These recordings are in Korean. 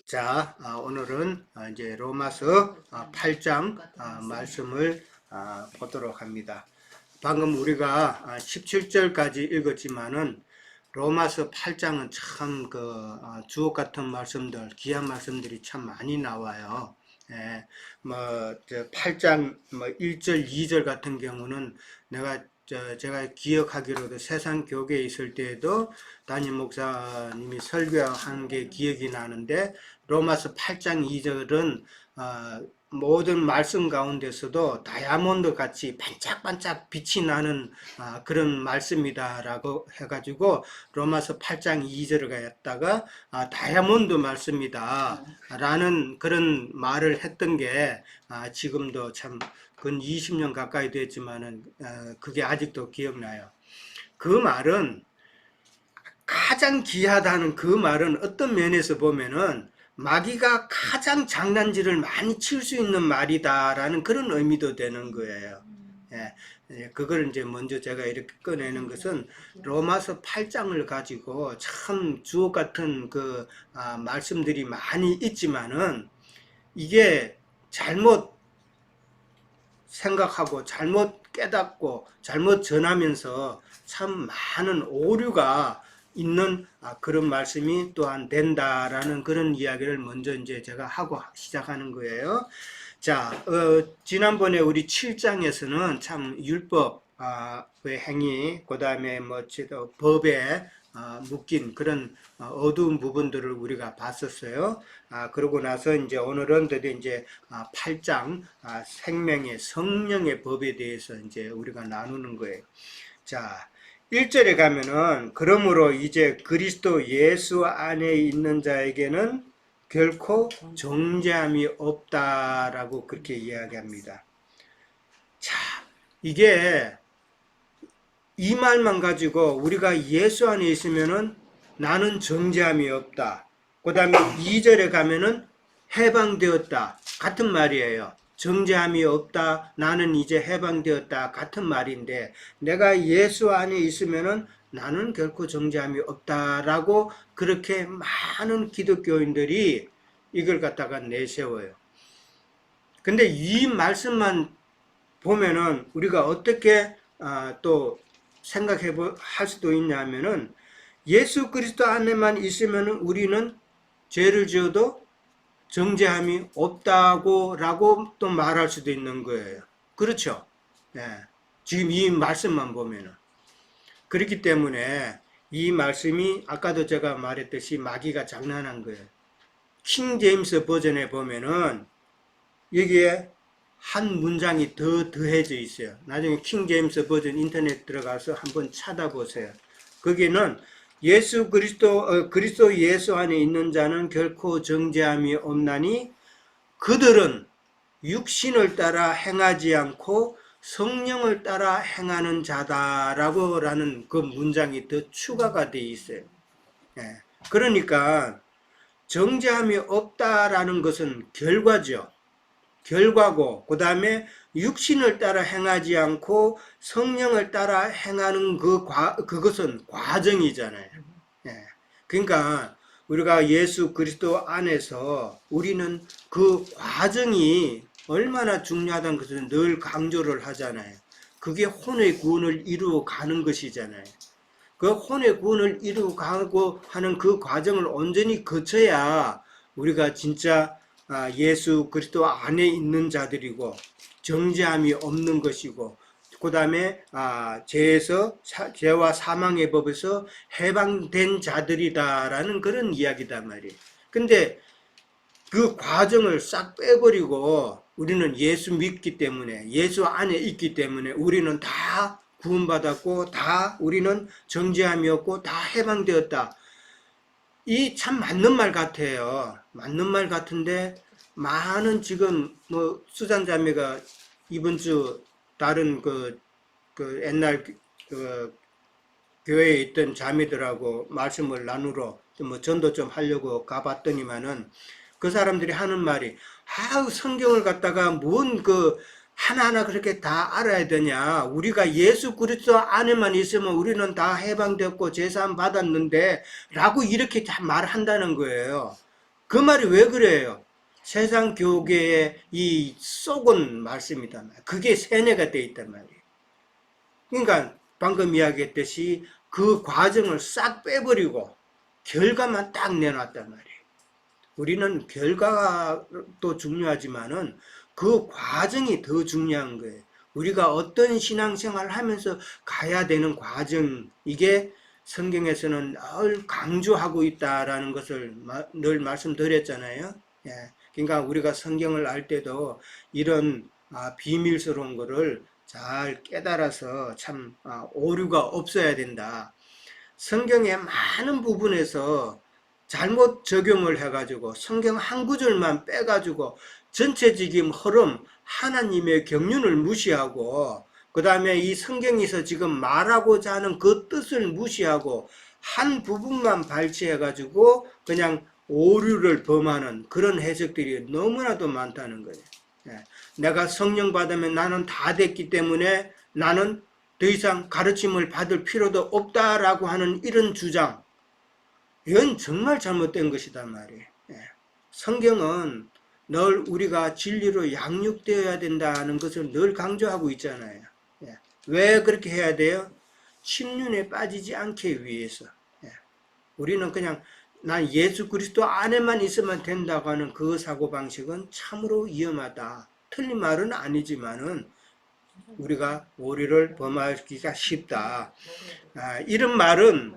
자, 오늘은 이제 로마서 8장 말씀을 보도록 합니다. 방금 우리가 17절까지 읽었지만은 로마서 8장은 참 주옥 같은 말씀들, 귀한 말씀들이 참 많이 나와요. 예, 8장 1절, 2절 같은 경우는 제가 기억하기로도 세상 교계에 있을 때에도 담임 목사님이 설교한 게 기억이 나는데, 로마서 8장 2절은 모든 말씀 가운데서도 다이아몬드 같이 반짝반짝 빛이 나는 그런 말씀이다라고 해가지고 로마서 8장 2절을 갖다가 다이아몬드 말씀이다 라는 그런 말을 했던 게 지금도 참 근 20년 가까이 됐지만은 그게 아직도 기억나요. 그 말은, 가장 귀하다는 그 말은 어떤 면에서 보면은 마귀가 가장 장난질을 많이 칠 수 있는 말이다라는 그런 의미도 되는 거예요. 그걸 이제 먼저 제가 이렇게 꺼내는 것은 로마서 8장을 가지고 참 주옥 같은 말씀들이 많이 있지만은 이게 잘못 생각하고 잘못 깨닫고 잘못 전하면서 참 많은 오류가 있는 그런 말씀이 또한 된다라는 그런 이야기를 먼저 이제 제가 하고 시작하는 거예요. 자, 지난번에 우리 7장에서는 참 율법, 행위, 그 다음에 법에 묶인 그런 어두운 부분들을 우리가 봤었어요. 그러고 나서 이제 오늘은 드디어 이제 8장 생명의 성령의 법에 대해서 이제 우리가 나누는 거예요. 자, 1절에 가면은 그러므로 이제 그리스도 예수 안에 있는 자에게는 결코 정죄함이 없다라고 그렇게 이야기합니다. 자, 이게 이 말만 가지고 우리가 예수 안에 있으면은 나는 정죄함이 없다. 그 다음에 2절에 가면은 해방되었다. 같은 말이에요. 정죄함이 없다. 나는 이제 해방되었다. 같은 말인데, 내가 예수 안에 있으면은 나는 결코 정죄함이 없다라고 그렇게 많은 기독교인들이 이걸 갖다가 내세워요. 근데 이 말씀만 보면은 우리가 어떻게 또 할 수도 있냐면은, 예수 그리스도 안에만 있으면 우리는 죄를 지어도 정죄함이 없다고 라고 또 말할 수도 있는 거예요. 그렇죠? 네. 지금 이 말씀만 보면은. 그렇기 때문에 이 말씀이 아까도 제가 말했듯이 마귀가 장난한 거예요. 킹 제임스 버전에 보면은 여기에 한 문장이 더 더해져 있어요. 나중에 킹 제임스 버전 인터넷 들어가서 한번 찾아보세요. 거기는 그리스도 예수 안에 있는 자는 결코 정죄함이 없나니 그들은 육신을 따라 행하지 않고 성령을 따라 행하는 자다라고 라는 그 문장이 더 추가가 되어 있어요. 그러니까 정죄함이 없다라는 것은 결과죠. 결과고, 그 다음에 육신을 따라 행하지 않고 성령을 따라 행하는 그것은 과정이잖아요. 그러니까 우리가 예수 그리스도 안에서 우리는 그 과정이 얼마나 중요하다는 것을 늘 강조를 하잖아요. 그게 혼의 구원을 이루어 가는 것이잖아요. 그 혼의 구원을 이루어 가고 하는 그 과정을 온전히 거쳐야 우리가 진짜 예수 그리스도 안에 있는 자들이고 정죄함이 없는 것이고, 그 다음에 죄와 사망의 법에서 해방된 자들이다라는 그런 이야기다 말이에요. 근데 그 과정을 싹 빼버리고 우리는 예수 믿기 때문에, 예수 안에 있기 때문에 우리는 다 구원받았고 다 우리는 정죄함이 없고 다 해방되었다. 이 참 맞는 말 같아요. 맞는 말 같은데 많은 지금 수잔 자매가 이번 주 다른 옛날 교회에 있던 자매들하고 말씀을 나누러 전도 좀 하려고 가봤더니만은 그 사람들이 하는 말이, 성경을 갖다가 하나하나 그렇게 다 알아야 되냐. 우리가 예수 그리스도 안에만 있으면 우리는 다 해방되었고 제사함 받았는데 라고 이렇게 다 말한다는 거예요. 그 말이 왜 그래요? 세상 교계의 이 썩은 말씀이단 말이에요. 그게 세뇌가 돼 있단 말이에요. 그러니까 방금 이야기했듯이 그 과정을 싹 빼버리고 결과만 딱 내놨단 말이에요. 우리는 결과도 중요하지만은 그 과정이 더 중요한 거예요. 우리가 어떤 신앙생활을 하면서 가야 되는 과정, 이게 성경에서는 늘 강조하고 있다라는 것을 늘 말씀드렸잖아요. 예. 그러니까 우리가 성경을 알 때도 이런 비밀스러운 거를 잘 깨달아서 참 오류가 없어야 된다. 성경의 많은 부분에서 잘못 적용을 해가지고 성경 한 구절만 빼가지고 전체적인 흐름, 하나님의 경륜을 무시하고 그 다음에 이 성경에서 지금 말하고자 하는 그 뜻을 무시하고 한 부분만 발췌해가지고 그냥 오류를 범하는 그런 해석들이 너무나도 많다는 거예요. 내가 성령 받으면 나는 다 됐기 때문에 나는 더 이상 가르침을 받을 필요도 없다라고 하는 이런 주장, 이건 정말 잘못된 것이단 말이에요. 성경은 늘 우리가 진리로 양육되어야 된다는 것을 늘 강조하고 있잖아요. 왜 그렇게 해야 돼요? 침륜에 빠지지 않기 위해서. 우리는 그냥 난 예수 그리스도 안에만 있으면 된다고 하는 그 사고방식은 참으로 위험하다. 틀린 말은 아니지만은 우리가 오류를 범하기가 쉽다. 이런 말은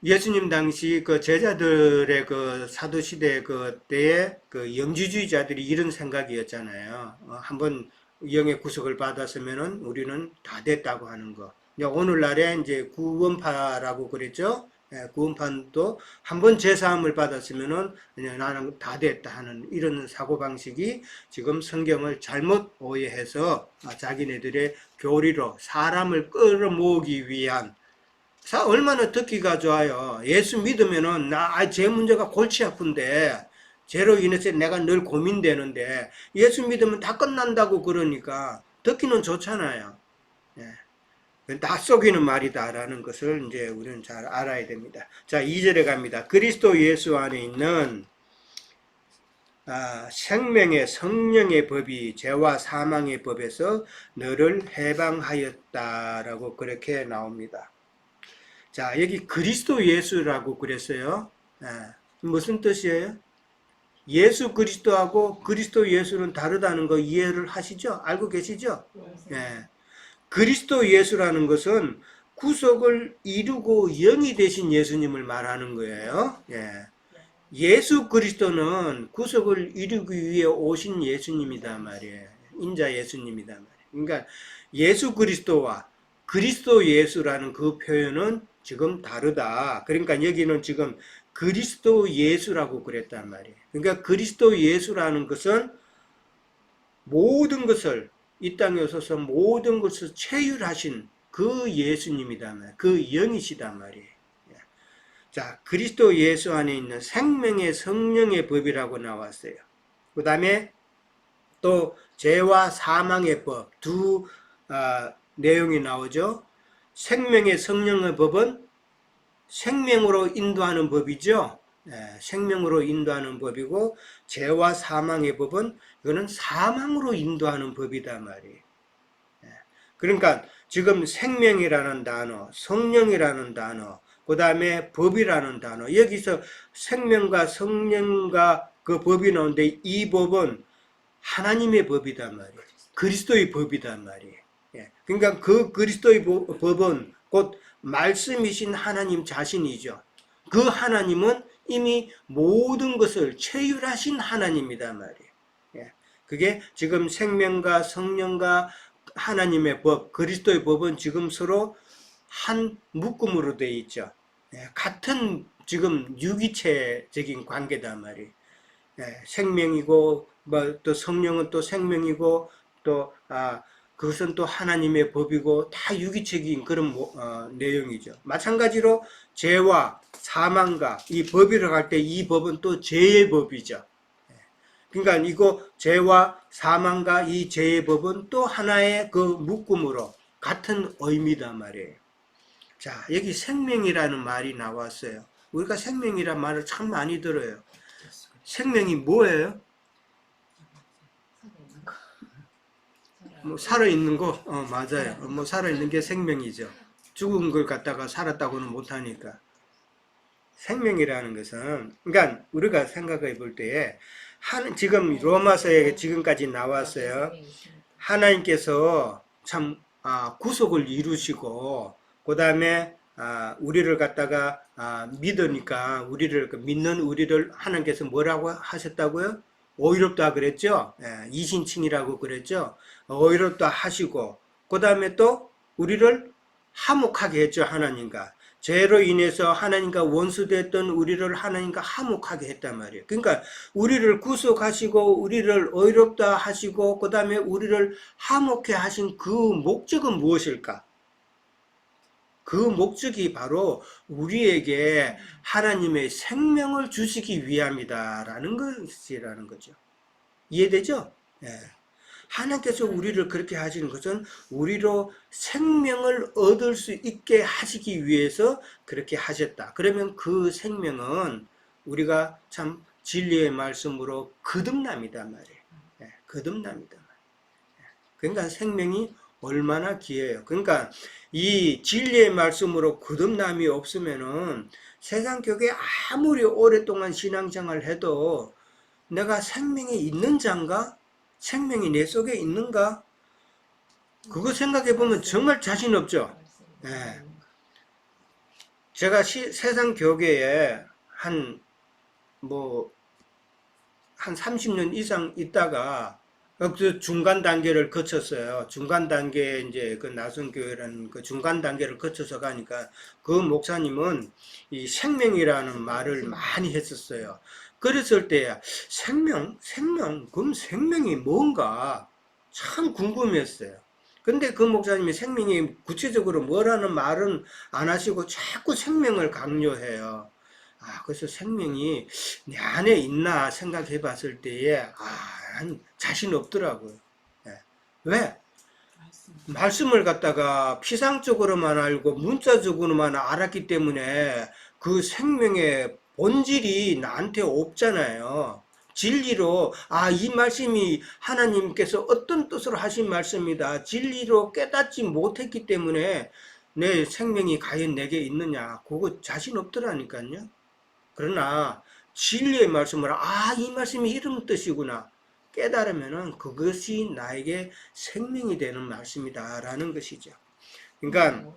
예수님 당시 그 제자들의 그 사도시대 그 때에 그 영지주의자들이 이런 생각이었잖아요. 한번 영의 구속을 받았으면은 우리는 다 됐다고 하는 거. 오늘날에 이제 구원파라고 그랬죠. 구원파도 한번 제사함을 받았으면은 나는 다 됐다 하는 이런 사고방식이 지금 성경을 잘못 오해해서 자기네들의 교리로 사람을 끌어모으기 위한, 얼마나 듣기가 좋아요. 예수 믿으면은 제 문제가 골치 아픈데 죄로 인해서 내가 늘 고민되는데 예수 믿으면 다 끝난다고 그러니까 듣기는 좋잖아요. 다 속이는 말이다라는 것을 이제 우리는 잘 알아야 됩니다. 자, 2절에 갑니다. 그리스도 예수 안에 있는 생명의 성령의 법이 죄와 사망의 법에서 너를 해방하였다라고 그렇게 나옵니다. 자, 여기 그리스도 예수라고 그랬어요. 무슨 뜻이에요? 예수 그리스도하고 그리스도 예수는 다르다는 거 이해를 하시죠? 알고 계시죠? 그리스도 예수라는 것은 구속을 이루고 영이 되신 예수님을 말하는 거예요. 예수 그리스도는 구속을 이루기 위해 오신 예수님이다 말이에요. 인자 예수님이다 말이에요. 그러니까 예수 그리스도와 그리스도 예수라는 그 표현은 지금 다르다. 그러니까 여기는 지금 그리스도 예수라고 그랬단 말이에요. 그러니까 그리스도 예수라는 것은 모든 것을, 이 땅에 오셔서 모든 것을 체휼하신 그 예수님이다 말이에요. 그 영이시단 말이에요. 자, 그리스도 예수 안에 있는 생명의 성령의 법이라고 나왔어요. 그 다음에 또 죄와 사망의 법, 두 내용이 나오죠. 생명의 성령의 법은 생명으로 인도하는 법이죠. 생명으로 인도하는 법이고, 죄와 사망의 법은 이거는 사망으로 인도하는 법이다 말이에요. 그러니까 지금 생명이라는 단어, 성령이라는 단어, 그 다음에 법이라는 단어, 여기서 생명과 성령과 그 법이 나오는데 이 법은 하나님의 법이단 말이에요. 그리스도의 법이단 말이에요. 그러니까 그 그리스도의 법은 곧 말씀이신 하나님 자신이죠. 그 하나님은 이미 모든 것을 체휼하신 하나님이단 말이에요. 그게 지금 생명과 성령과 하나님의 법, 그리스도의 법은 지금 서로 한 묶음으로 되어 있죠. 같은 지금 유기체적인 관계단 말이에요. 생명이고 또 성령은 또 생명이고 또 그것은 또 하나님의 법이고 다 유기체적인 그런 내용이죠. 마찬가지로 죄와 사망과 이 법이라고 할 때 이 법은 또 죄의 법이죠. 그러니까 이거 죄와 사망과 이 죄의 법은 또 하나의 그 묶음으로 같은 의미단 말이에요. 자, 여기 생명이라는 말이 나왔어요. 우리가 생명이라는 말을 참 많이 들어요. 생명이 뭐예요? 뭐 살아있는 거? 맞아요. 뭐 살아있는 게 생명이죠. 죽은 걸 갖다가 살았다고는 못하니까. 생명이라는 것은, 그러니까 우리가 생각해 볼 때에, 지금 로마서에 지금까지 나왔어요. 하나님께서 참 구속을 이루시고, 그 다음에 우리를 갖다가 믿으니까 우리를 믿는 우리를 하나님께서 뭐라고 하셨다고요? 오히롭다 그랬죠. 이신칭이라고 그랬죠. 오히롭다 하시고, 그 다음에 또 우리를 화목하게 했죠. 하나님과 죄로 인해서 하나님과 원수됐던 우리를 하나님과 화목하게 했단 말이에요. 그러니까 우리를 구속하시고 우리를 의롭다 하시고 그 다음에 우리를 화목해 하신 그 목적은 무엇일까? 그 목적이 바로 우리에게 하나님의 생명을 주시기 위함이다라는 것이라는 거죠. 이해되죠? 예. 하나님께서 우리를 그렇게 하시는 것은 우리로 생명을 얻을 수 있게 하시기 위해서 그렇게 하셨다. 그러면 그 생명은 우리가 참 진리의 말씀으로 거듭납니다 말이에요. 예, 거듭납니다. 그러니까 생명이 얼마나 귀해요. 그러니까 이 진리의 말씀으로 거듭남이 없으면은 세상 교회에 아무리 오랫동안 신앙생활을 해도 내가 생명이 있는 자인가? 생명이 내 속에 있는가? 그거 생각해 보면 정말 자신 없죠. 예. 제가 세상 교계에 한 30년 이상 있다가 그 중간 단계를 거쳤어요. 중간 단계 이제 그 나선교회라는 그 중간 단계를 거쳐서 가니까 그 목사님은 이 생명이라는 말을 많이 했었어요. 그랬을 때 생명, 그럼 생명이 뭔가 참 궁금했어요. 근데 그 목사님이 생명이 구체적으로 뭐라는 말은 안 하시고 자꾸 생명을 강조해요. 그래서 생명이 내 안에 있나 생각해 봤을 때에, 자신 없더라고요. 예. 왜? 말씀을 갖다가 피상적으로만 알고 문자적으로만 알았기 때문에 그 생명의 본질이 나한테 없잖아요. 진리로, 이 말씀이 하나님께서 어떤 뜻으로 하신 말씀이다. 진리로 깨닫지 못했기 때문에 내 생명이 과연 내게 있느냐. 그거 자신 없더라니까요. 그러나 진리의 말씀을 이 말씀이 이런 뜻이구나 깨달으면은 그것이 나에게 생명이 되는 말씀이다라는 것이죠. 그러니까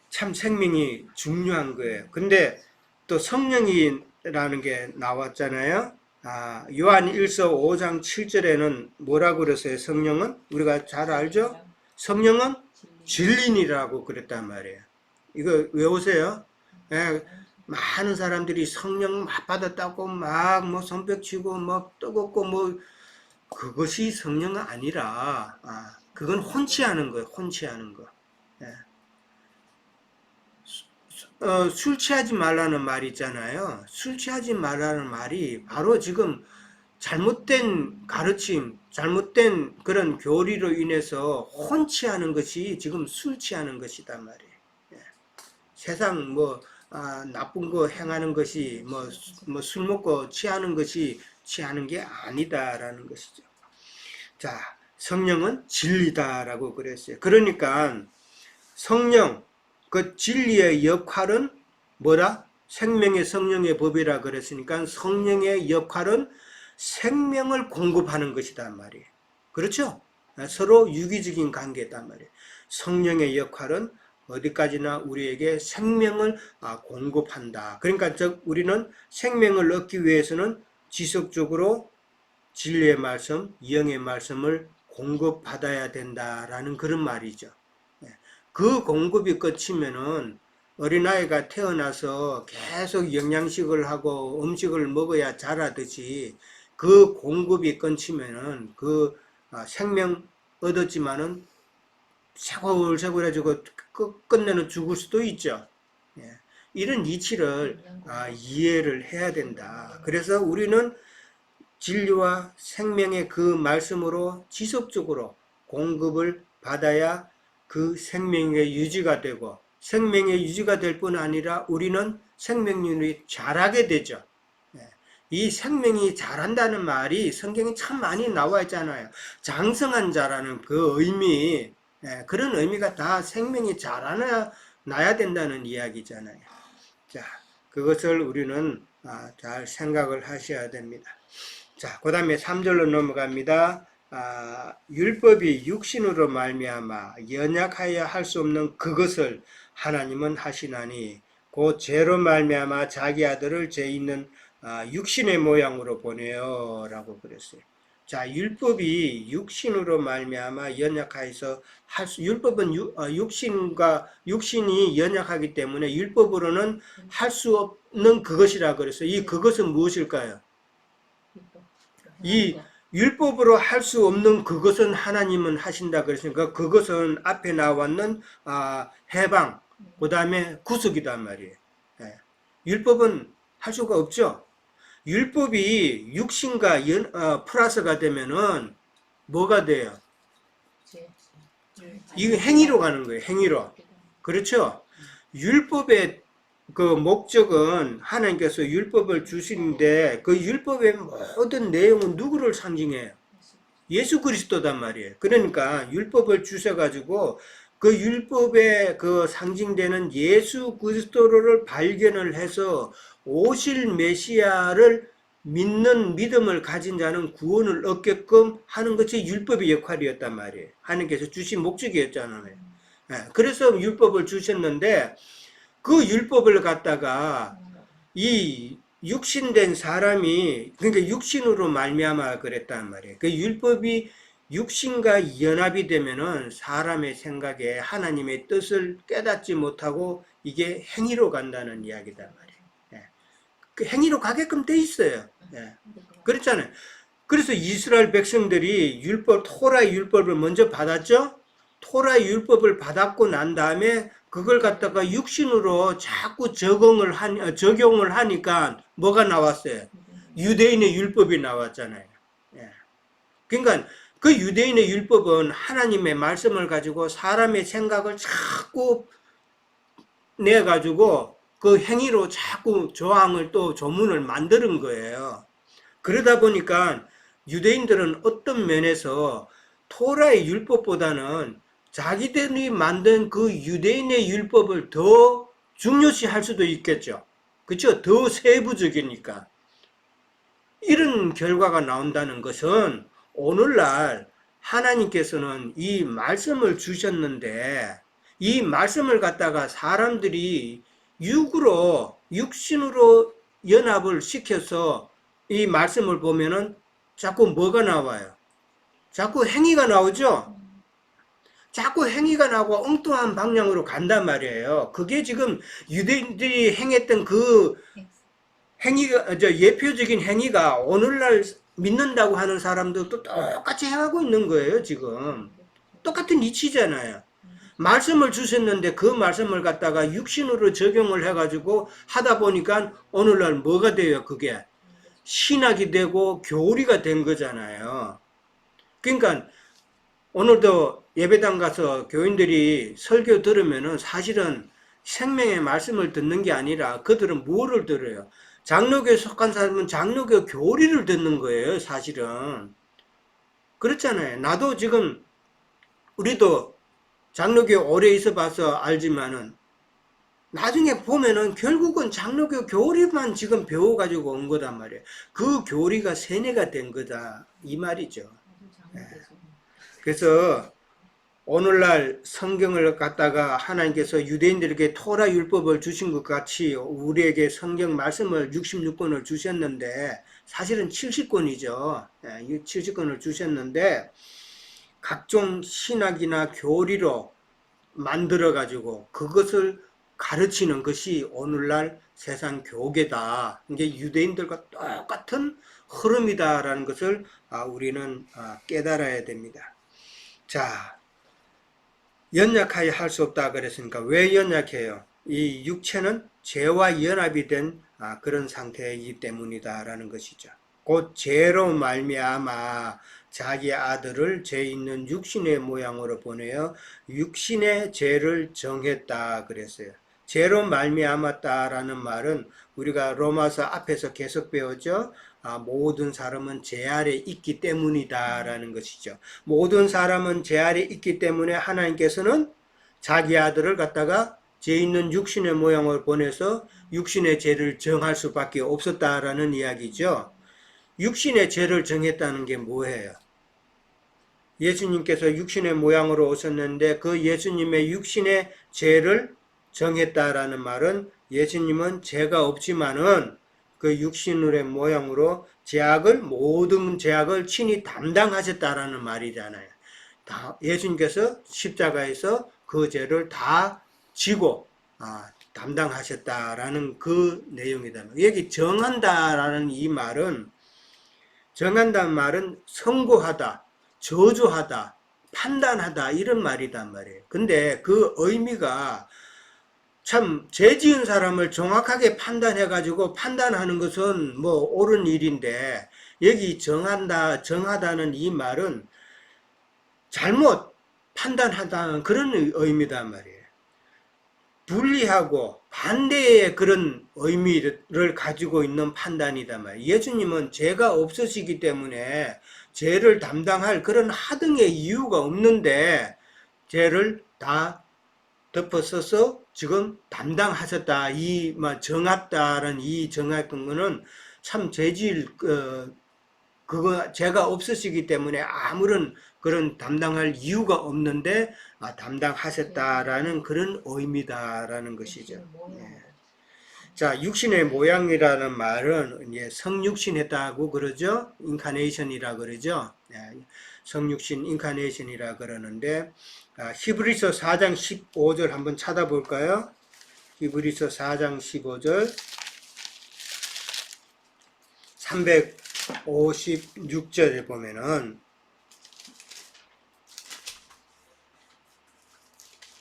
참 생명이 중요한 거예요. 근데 또 성령이라는 게 나왔잖아요. 요한 1서 5장 7절에는 뭐라고 그랬어요? 성령은 우리가 잘 알죠? 성령은 진리니라고 그랬단 말이에요. 이거 외우세요. 예, 많은 사람들이 성령 받았다고 막 뭐 손뼉치고 막 뜨겁고 그것이 성령은 아니라 그건 혼치하는 거예요. 혼치하는 거. 예. 술 취하지 말라는 말이 있잖아요. 술 취하지 말라는 말이 바로 지금 잘못된 가르침, 잘못된 그런 교리로 인해서 혼취하는 것이 지금 술 취하는 것이단 말이에요. 예. 세상 나쁜 거 행하는 것이 술 먹고 취하는 것이 취하는 게 아니다라는 것이죠. 자, 성령은 진리다라고 그랬어요. 그러니까 성령, 그 진리의 역할은 뭐라? 생명의 성령의 법이라 그랬으니까 성령의 역할은 생명을 공급하는 것이다 말이에요. 그렇죠? 서로 유기적인 관계단 말이에요. 성령의 역할은 어디까지나 우리에게 생명을 공급한다. 그러니까 즉 우리는 생명을 얻기 위해서는 지속적으로 진리의 말씀, 영의 말씀을 공급받아야 된다라는 그런 말이죠. 그 공급이 끝이면은 어린아이가 태어나서 계속 영양식을 하고 음식을 먹어야 자라듯이 그 공급이 끊기면은 그 생명 얻었지만은 세골세골해지고 끝내는 죽을 수도 있죠. 이런 이치를 이해를 해야 된다. 그래서 우리는 진리와 생명의 그 말씀으로 지속적으로 공급을 받아야 그 생명의 유지가 되고 생명의 유지가 될 뿐 아니라 우리는 생명력이 자라게 되죠. 이 생명이 자란다는 말이 성경에 참 많이 나와 있잖아요. 장성한 자라는 그 의미, 그런 의미가 다 생명이 자라나야 된다는 이야기잖아요. 자, 그것을 우리는 잘 생각을 하셔야 됩니다. 자, 그 다음에 3절로 넘어갑니다. 율법이 육신으로 말미암아 연약하여 할 수 없는 그것을 하나님은 하시나니 그 죄로 말미암아 자기 아들을 죄 있는 육신의 모양으로 보내요 라고 그랬어요. 자, 율법이 육신으로 말미암아 연약하여서 율법은 육신이 연약하기 때문에 율법으로는 할 수 없는 그것이라 그랬어요. 이 그것은 무엇일까요? 이 율법으로 할 수 없는 그것은 하나님은 하신다 그랬으니까 그것은 앞에 나왔는 해방, 그 다음에 구속이단 말이에요. 율법은 할 수가 없죠. 율법이 육신과 플러스가 되면은 뭐가 돼요? 이거 행위로 가는 거예요. 행위로. 그렇죠? 율법의 그 목적은 하나님께서 율법을 주시는데 그 율법의 모든 내용은 누구를 상징해요? 예수 그리스도단 말이에요. 그러니까 율법을 주셔가지고 그 율법에 그 상징되는 예수 그리스도를 발견을 해서 오실 메시아를 믿는 믿음을 가진 자는 구원을 얻게끔 하는 것이 율법의 역할이었단 말이에요. 하나님께서 주신 목적이었잖아요. 그래서 율법을 주셨는데 그 율법을 갖다가 이 육신된 사람이 그러니까 육신으로 말미암아 그랬단 말이에요. 그 율법이 육신과 연합이 되면은 사람의 생각에 하나님의 뜻을 깨닫지 못하고 이게 행위로 간다는 이야기단 말이에요. 그 행위로 가게끔 돼 있어요. 그렇잖아요. 그래서 이스라엘 백성들이 토라의 율법을 먼저 받았죠. 토라의 율법을 받았고 난 다음에 그걸 갖다가 육신으로 자꾸 적용을 하니까 뭐가 나왔어요? 유대인의 율법이 나왔잖아요. 그러니까 그 유대인의 율법은 하나님의 말씀을 가지고 사람의 생각을 자꾸 내가지고 그 행위로 자꾸 조문을 만드는 거예요. 그러다 보니까 유대인들은 어떤 면에서 토라의 율법보다는 자기들이 만든 그 유대인의 율법을 더 중요시 할 수도 있겠죠. 그렇죠? 더 세부적이니까. 이런 결과가 나온다는 것은 오늘날 하나님께서는 이 말씀을 주셨는데 이 말씀을 갖다가 사람들이 육신으로 연합을 시켜서 이 말씀을 보면은 자꾸 뭐가 나와요? 자꾸 행위가 나오죠? 자꾸 행위가 나고 엉뚱한 방향으로 간단 말이에요. 그게 지금 유대인들이 행했던 그 행위가, 예표적인 행위가 오늘날 믿는다고 하는 사람들도 똑같이 행하고 있는 거예요, 지금. 똑같은 이치잖아요. 말씀을 주셨는데 그 말씀을 갖다가 육신으로 적용을 해가지고 하다 보니까 오늘날 뭐가 돼요, 그게? 신학이 되고 교리가 된 거잖아요. 그러니까 오늘도 예배당 가서 교인들이 설교 들으면은 사실은 생명의 말씀을 듣는 게 아니라 그들은 뭐를 들어요? 장로교에 속한 사람은 장로교 교리를 듣는 거예요, 사실은. 그렇잖아요. 나도 지금 우리도 장로교 오래 있어 봐서 알지만은 나중에 보면은 결국은 장로교 교리만 지금 배워가지고 온 거단 말이에요. 그 교리가 세뇌가 된 거다 이 말이죠. 그래서 오늘날 성경을 갖다가 하나님께서 유대인들에게 토라 율법을 주신 것 같이 우리에게 성경 말씀을 66권을 주셨는데 사실은 70권이죠. 70권을 주셨는데 각종 신학이나 교리로 만들어 가지고 그것을 가르치는 것이 오늘날 세상 교계다. 이게 유대인들과 똑같은 흐름이다라는 것을 우리는 깨달아야 됩니다. 자, 연약하여 할 수 없다 그랬으니까 왜 연약해요? 이 육체는 죄와 연합이 된 그런 상태이기 때문이다라는 것이죠. 곧 죄로 말미암아 자기 아들을 죄 있는 육신의 모양으로 보내어 육신의 죄를 정했다 그랬어요. 죄로 말미암았다라는 말은 우리가 로마서 앞에서 계속 배웠죠. 모든 사람은 죄 아래 있기 때문이다라는 것이죠. 모든 사람은 죄 아래 있기 때문에 하나님께서는 자기 아들을 갖다가 죄 있는 육신의 모양을 보내서 육신의 죄를 정할 수밖에 없었다라는 이야기죠. 육신의 죄를 정했다는 게 뭐예요? 예수님께서 육신의 모양으로 오셨는데 그 예수님의 육신의 죄를 정했다라는 말은 예수님은 죄가 없지만은 그 육신의 모양으로 모든 죄악을 친히 담당하셨다라는 말이잖아요. 예수님께서 십자가에서 그 죄를 다 지고 담당하셨다라는 그 내용이다. 여기 정한다라는 이 말은 정한다는 말은 선고하다, 저주하다, 판단하다 이런 말이단 말이에요. 근데 그 의미가 참 죄 지은 사람을 정확하게 판단해가지고 판단하는 것은 뭐 옳은 일인데 여기 정하다는 이 말은 잘못 판단하다는 그런 의미단 말이에요. 분리하고 반대의 그런 의미를 가지고 있는 판단이단 말이에요. 예수님은 죄가 없으시기 때문에 죄를 담당할 그런 하등의 이유가 없는데 죄를 다 덮어써서 지금 담당하셨다. 정했다는 이 정했던 거는 참 그거 죄가 없으시기 때문에 아무런 그런 담당할 이유가 없는데 담당하셨다라는 그런 의미다라는 것이죠. 네. 자, 육신의 모양이라는 말은 이제 성육신했다고 그러죠. 인카네이션이라 그러죠. 네. 성육신 인카네이션이라 그러는데 히브리서 4장 15절 한번 찾아볼까요? 히브리서 4장 15절 356절에 보면은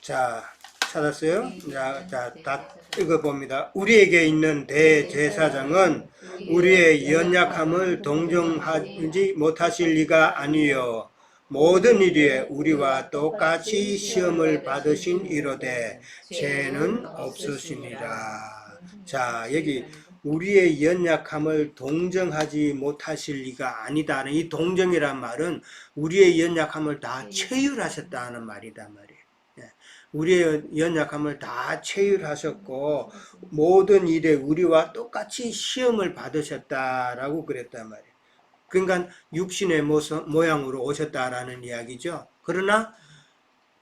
자, 찾았어요? 자, 다 읽어봅니다. 우리에게 있는 대제사장은 우리의 연약함을 동정하지 못하실 리가 아니요 모든 일에 우리와 똑같이 시험을 받으신 이로되 죄는 없으시니라. 자, 여기 우리의 연약함을 동정하지 못하실 리가 아니다는 이 동정이란 말은 우리의 연약함을 다 체휼하셨다는 말이단 말이에요. 우리의 연약함을 다 체휼하셨고 모든 일에 우리와 똑같이 시험을 받으셨다라고 그랬단 말이에요. 그러니까 육신의 모양으로 오셨다라는 이야기죠. 그러나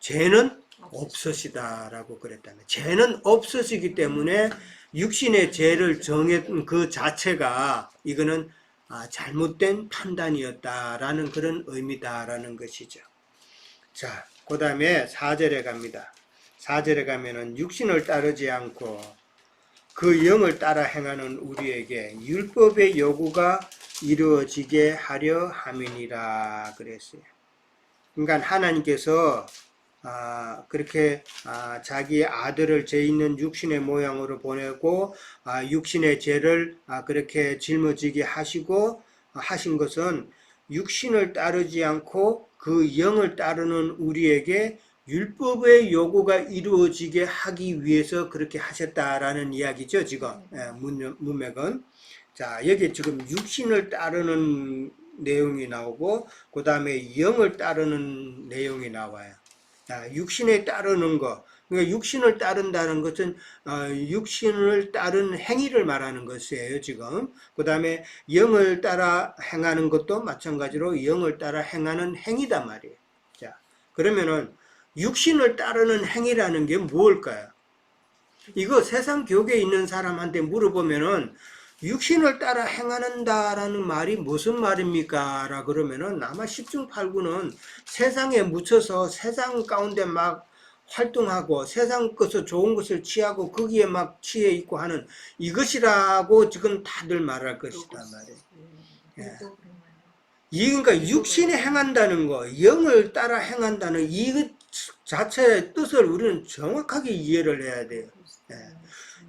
죄는 없으시다라고 그랬다는 거예요. 죄는 없으시기 때문에 육신의 죄를 정한 그 자체가 이거는 잘못된 판단이었다라는 그런 의미다라는 것이죠. 자, 그 다음에 4절에 갑니다. 4절에 가면은 육신을 따르지 않고 그 영을 따라 행하는 우리에게 율법의 요구가 이루어지게 하려 함이니라 그랬어요. 그러니까 하나님께서 그렇게 자기 아들을 죄 있는 육신의 모양으로 보내고 육신의 죄를 그렇게 짊어지게 하시고 하신 것은 육신을 따르지 않고 그 영을 따르는 우리에게 율법의 요구가 이루어지게 하기 위해서 그렇게 하셨다라는 이야기죠. 지금 문맥은. 자, 여기 지금 육신을 따르는 내용이 나오고 그 다음에 영을 따르는 내용이 나와요. 육신에 따르는 거, 그러니까 육신을 따른다는 것은 육신을 따른 행위를 말하는 것이에요. 지금 그 다음에 영을 따라 행하는 것도 마찬가지로 영을 따라 행하는 행위단 말이에요. 자, 그러면은 육신을 따르는 행위라는 게 무엇일까요? 이거 세상 교계에 있는 사람한테 물어보면은 육신을 따라 행한다라는 말이 무슨 말입니까? 라 그러면은 아마 10중 8구는 세상에 묻혀서 세상 가운데 막 활동하고 세상 것을 좋은 것을 취하고 거기에 막 취해 있고 하는 이것이라고 지금 다들 말할 것이다 말이에요. 예. 그러니까 육신에 행한다는 거, 영을 따라 행한다는 이 자체의 뜻을 우리는 정확하게 이해를 해야 돼요. 예.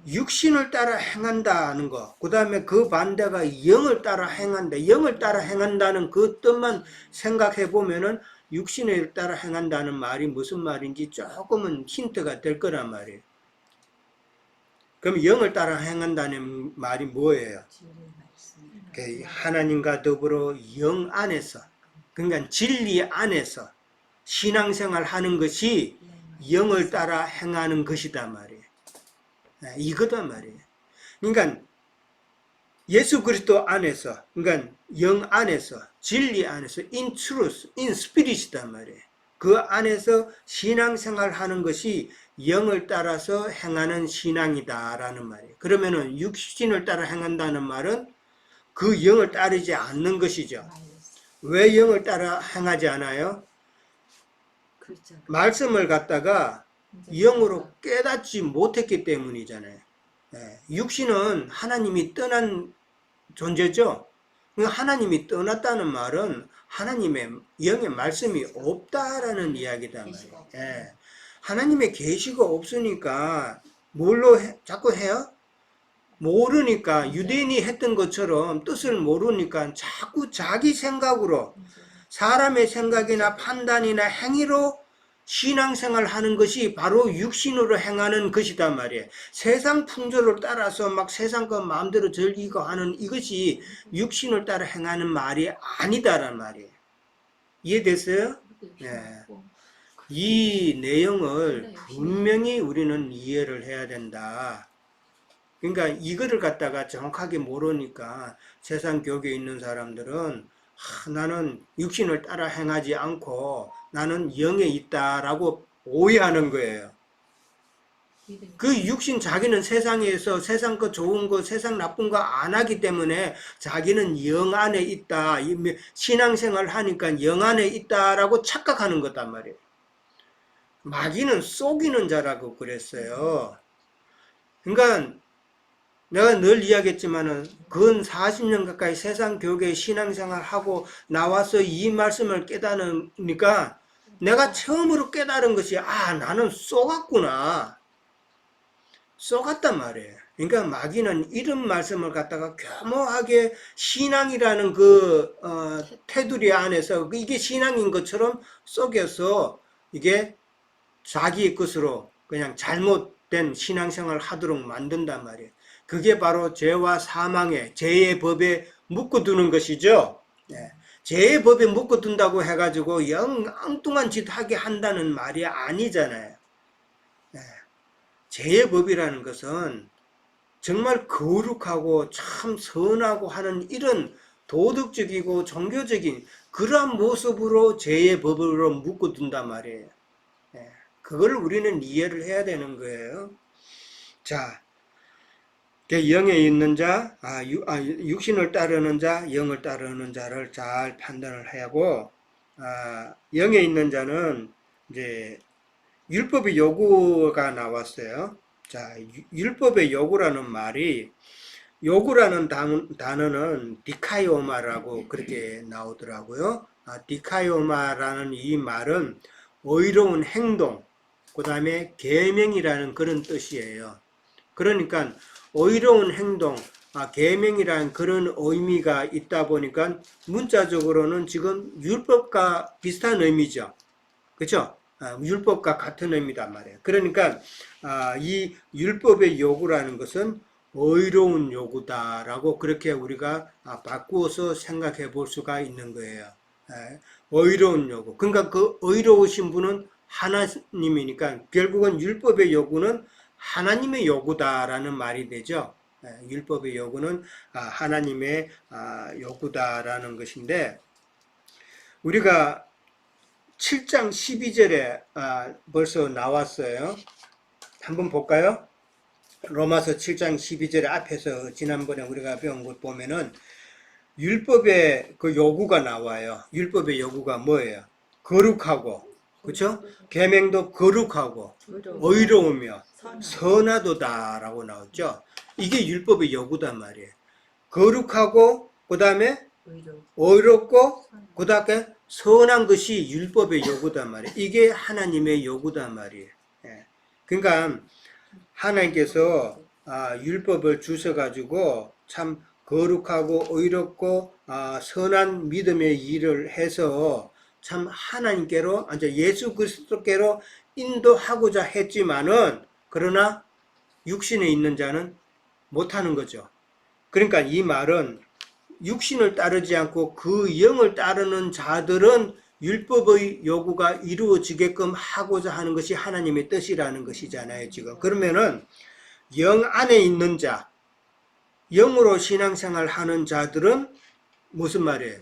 육신을 따라 행한다는 거, 그 다음에 그 반대가 영을 따라 행한다. 영을 따라 행한다는 그 뜻만 생각해 보면은 육신을 따라 행한다는 말이 무슨 말인지 조금은 힌트가 될 거란 말이에요. 그럼 영을 따라 행한다는 말이 뭐예요? 하나님과 더불어 영 안에서, 그러니까 진리 안에서 신앙생활 하는 것이 영을 따라 행하는 것이다 말이에요. 이거다 말이에요. 그러니까 예수 그리스도 안에서, 그러니까 영 안에서, 진리 안에서, in truth, in spirit이다 말이에요. 그 안에서 신앙생활 하는 것이 영을 따라서 행하는 신앙이다라는 말이에요. 그러면은 육신을 따라 행한다는 말은 그 영을 따르지 않는 것이죠. 왜 영을 따라 행하지 않아요? 말씀을 갖다가 영으로 깨닫지 못했기 때문이잖아요. 육신은 하나님이 떠난 존재죠. 하나님이 떠났다는 말은 하나님의 영의 말씀이 없다라는 이야기다 말이에요. 하나님의 계시가 없으니까 뭘로 자꾸 해요? 모르니까 유대인이 했던 것처럼 뜻을 모르니까 자꾸 자기 생각으로 사람의 생각이나 판단이나 행위로 신앙생활 하는 것이 바로 육신으로 행하는 것이다 말이에요. 세상 풍조를 따라서 막 세상 것 마음대로 즐기고 하는 이것이 육신을 따라 행하는 말이 아니다라는 말이에요. 이해됐어요? 네. 이 내용을 분명히 우리는 이해를 해야 된다. 그러니까 이거를 갖다가 정확하게 모르니까 세상 교계에 있는 사람들은 나는 육신을 따라 행하지 않고 나는 영에 있다라고 오해하는 거예요. 그 육신 자기는 세상에서 세상 거 좋은 거 세상 나쁜 거 안 하기 때문에 자기는 영 안에 있다. 신앙생활 하니까 영 안에 있다라고 착각하는 거단 말이에요. 마귀는 속이는 자라고 그랬어요. 그러니까 내가 늘 이야기했지만은 근 40년 가까이 세상 교계 신앙생활 하고 나와서 이 말씀을 깨달으니까 내가 처음으로 깨달은 것이 나는 속았구나. 속았단 말이에요. 그러니까 마귀는 이런 말씀을 갖다가 교묘하게 신앙이라는 그 테두리 안에서 이게 신앙인 것처럼 속여서 이게 자기의 것으로 그냥 잘못된 신앙생활을 하도록 만든단 말이에요. 그게 바로 죄와 사망의 죄의 법에 묶어두는 것이죠. 죄의 법에 묶어둔다고 해가지고 영 엉뚱한 짓 하게 한다는 말이 아니잖아요. 죄의 법이라는 것은 정말 거룩하고 참 선하고 하는 이런 도덕적이고 종교적인 그러한 모습으로 죄의 법으로 묶어둔단 말이에요. 그걸 우리는 이해를 해야 되는 거예요. 자, 영에 있는 자, 육신을 따르는 자, 영을 따르는 자를 잘 판단을 하고, 영에 있는 자는 이제 율법의 요구가 나왔어요. 자, 율법의 요구라는 말이, 요구라는 단어는 디카이오마라고 그렇게 나오더라고요. 디카이오마라는 이 말은 의로운 행동, 그 다음에 계명이라는 그런 뜻이에요. 그러니까 의로운 행동, 계명이라는 그런 의미가 있다 보니까 문자적으로는 지금 율법과 비슷한 의미죠. 그렇죠? 율법과 같은 의미단 말이에요. 그러니까 이 율법의 요구라는 것은 의로운 요구다라고 그렇게 우리가 바꾸어서 생각해 볼 수가 있는 거예요. 의로운 요구. 그러니까 그 의로우신 분은 하나님이니까 결국은 율법의 요구는 하나님의 요구다라는 말이 되죠. 율법의 요구는 하나님의 요구다라는 것인데, 우리가 7장 12절에 벌써 나왔어요. 한번 볼까요? 로마서 7장 12절에 앞에서 지난번에 우리가 배운 것 보면은 율법의 그 요구가 나와요. 율법의 요구가 뭐예요? 거룩하고, 그렇죠? 계명도 거룩하고 의로우며 선하도다라고 나왔죠. 이게 율법의 요구단 말이에요. 거룩하고 그 다음에 의롭고 그 다음에 선한 것이 율법의 요구단 말이에요. 이게 하나님의 요구단 말이에요. 그러니까 하나님께서 율법을 주셔가지고 참 거룩하고 의롭고 선한 믿음의 일을 해서 참 하나님께로 이제 예수 그리스도께로 인도하고자 했지만은, 그러나 육신에 있는 자는 못하는 거죠. 그러니까 이 말은 육신을 따르지 않고 그 영을 따르는 자들은 율법의 요구가 이루어지게끔 하고자 하는 것이 하나님의 뜻이라는 것이잖아요, 지금. 그러면은 영 안에 있는 자, 영으로 신앙생활 하는 자들은 무슨 말이에요?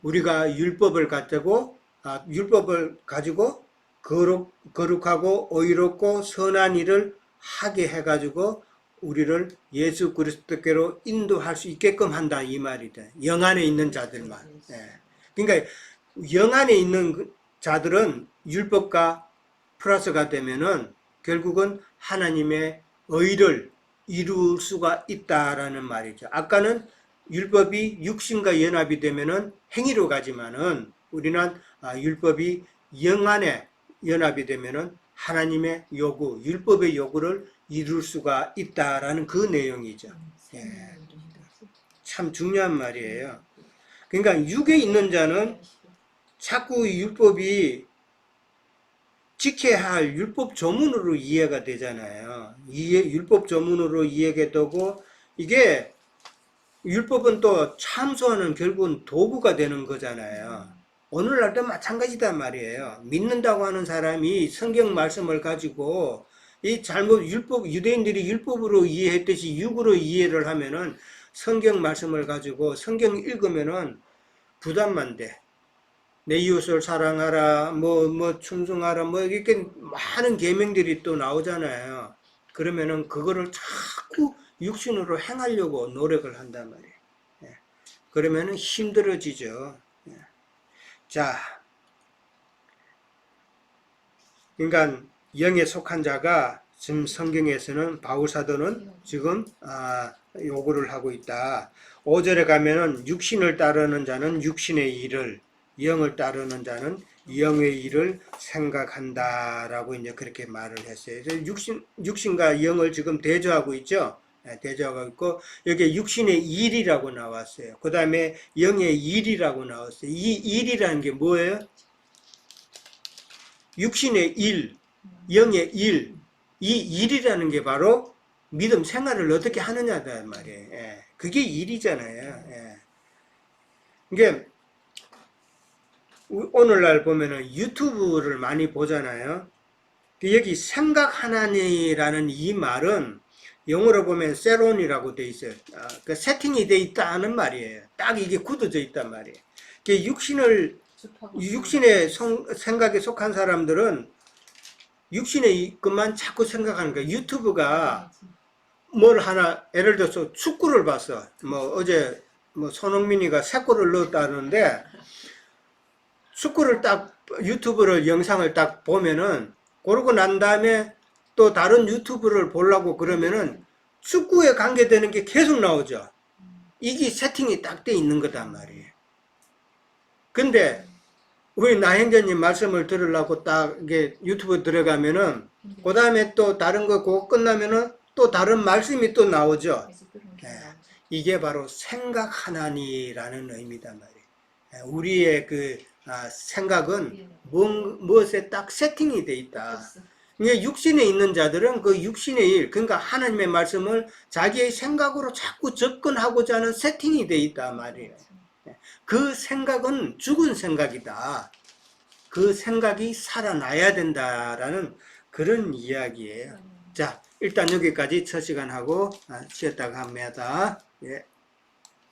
우리가 율법을 가지고 거룩하고 의롭고 선한 일을 하게 해가지고 우리를 예수 그리스도께로 인도할 수 있게끔 한다, 이 말이다. 영 안에 있는 자들만. 예. 그러니까 영 안에 있는 자들은 율법과 플러스가 되면은 결국은 하나님의 의를 이룰 수가 있다라는 말이죠. 아까는 율법이 육신과 연합이 되면은 행위로 가지만은 우리는 율법이 영 안에 연합이 되면은 하나님의 요구, 율법의 요구를 이룰 수가 있다라는 그 내용이죠. 예. 참 중요한 말이에요. 그러니까 육에 있는 자는 자꾸 율법이 지켜야 할 율법 조문으로 이해가 되잖아요. 율법 조문으로 이해가 되고, 이게 율법은 또 참소하는 결국은 도구가 되는 거잖아요. 오늘날도 마찬가지단 말이에요. 믿는다고 하는 사람이 성경 말씀을 가지고 이 유대인들이 율법으로 이해했듯이 육으로 이해를 하면은 성경 말씀을 가지고 성경 읽으면은 부담만 돼. 내 이웃을 사랑하라, 충성하라, 이렇게 많은 계명들이 또 나오잖아요. 그러면은 그거를 자꾸 육신으로 행하려고 노력을 한단 말이에요. 예. 그러면은 힘들어지죠. 예. 자, 그러니까 영에 속한 자가 지금 성경에서는 바울사도는 지금 요구를 하고 있다. 5절에 가면은 육신을 따르는 자는 육신의 일을, 영을 따르는 자는 영의 일을 생각한다라고 이제 그렇게 말을 했어요. 육신과 영을 지금 대조하고 있죠. 대조하고 있고 여기 육신의 일이라고 나왔어요. 그 다음에 영의 일이라고 나왔어요. 이 일이라는 게 뭐예요? 육신의 일, 영의 일, 이 일이라는 게 바로 믿음 생활을 어떻게 하느냐다 말이에요. 예. 그게 일이잖아요. 예. 이게 오늘날 보면은 유튜브를 많이 보잖아요. 여기 생각하나니라는 이 말은 영어로 보면 세론이라고 돼 있어요. 그 세팅이 돼 있다는 말이에요. 딱 이게 굳어져 있단 말이에요. 육신의 생각에 속한 사람들은 육신의 것만 자꾸 생각하는 거예요. 유튜브가 뭘 하나, 예를 들어서 축구를 봤어. 어제 손흥민이가 3골을 넣었다는데 축구를 딱 유튜브를 영상을 딱 보면은 그러고 난 다음에 또 다른 유튜브를 보려고 그러면은 축구에 관계되는 게 계속 나오죠. 이게 세팅이 딱 돼 있는 거단 말이에요. 근데 우리 나행자님 말씀을 들으려고 딱 이게 유튜브 들어가면은 그 다음에 또 다른 거 그거 끝나면은 또 다른 말씀이 또 나오죠. 네. 이게 바로 생각하나니라는 의미단 말이에요. 우리의 그 생각은 무엇에 딱 세팅이 돼 있다. 이게 육신에 있는 자들은 그 육신의 일, 그러니까 하나님의 말씀을 자기의 생각으로 자꾸 접근하고자 하는 세팅이 돼 있다 말이에요. 그 생각은 죽은 생각이다. 그 생각이 살아나야 된다라는 그런 이야기예요. 자, 일단 여기까지 첫 시간 하고 쉬었다가 합니다. 예.